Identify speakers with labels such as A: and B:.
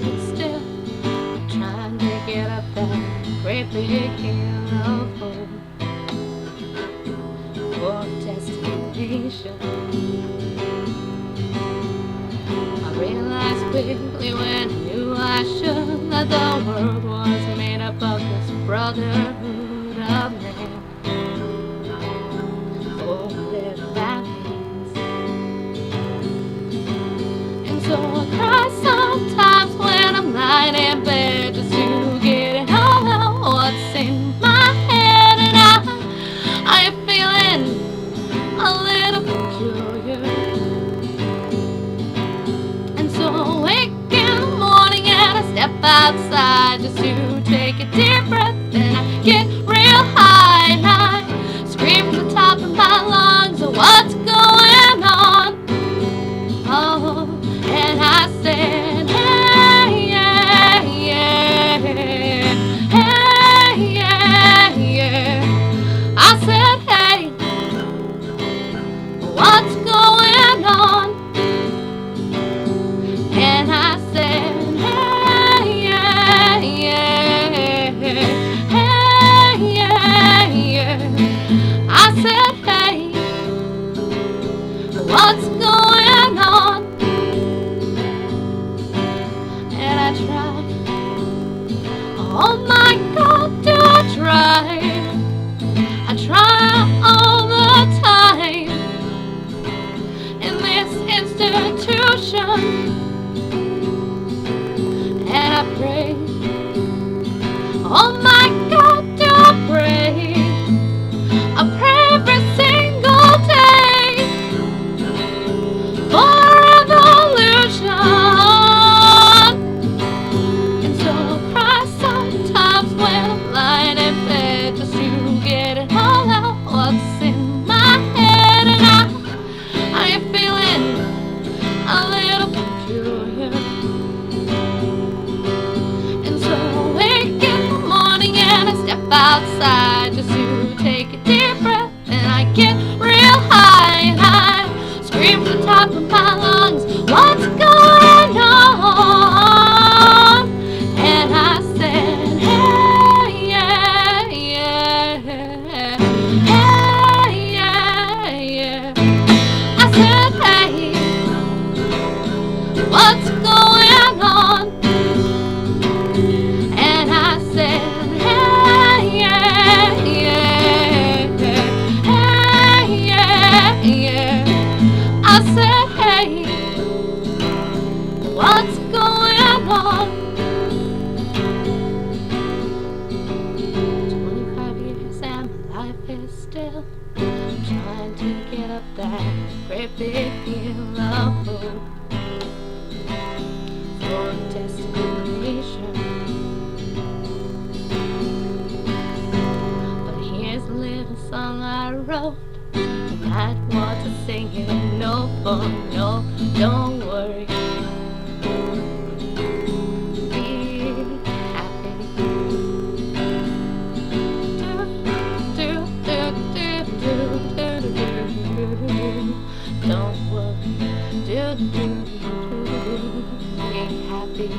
A: is still trying to get up that great big hill of hope for a destination. I realized quickly when I knew I should that the world was made up of this brotherhood of man. Oh, whatever that means. And so I cry sometimes when I'm lying in bed just to get it all out what's in my head. And I am feeling a little peculiar. And so I wake in the morning and I step outside just to take a deep breath. Then I get real high and I scream from the top of my lungs, what's going on? Oh, and I said, hey, yeah, yeah, hey, yeah, yeah. I said, hey, what's going on? And I said, hey, yeah, yeah, hey, yeah, yeah. I said, hey, what's going on? And I tried, oh my God, do I try? I try all the time in this institution. And I pray, oh my God, do I pray? I pray every single day for revolution. And so I cry sometimes when I'm lying in bed just to get it all out what's in my head. And I am feeling a little peculiar. Step outside just to take a deep breath, and I get real high and I scream from the top of my lungs, what's going on? And I said, hey, yeah, yeah, hey, yeah, yeah. I said, hey, what's going on? And I said, I said, hey, what's going on? 25 years and my life is still trying to get up that great big hill of hope for a destination. But here's a little song I wrote. I want to sing it, no fun, no, don't worry. Be happy. Don't worry. Be happy.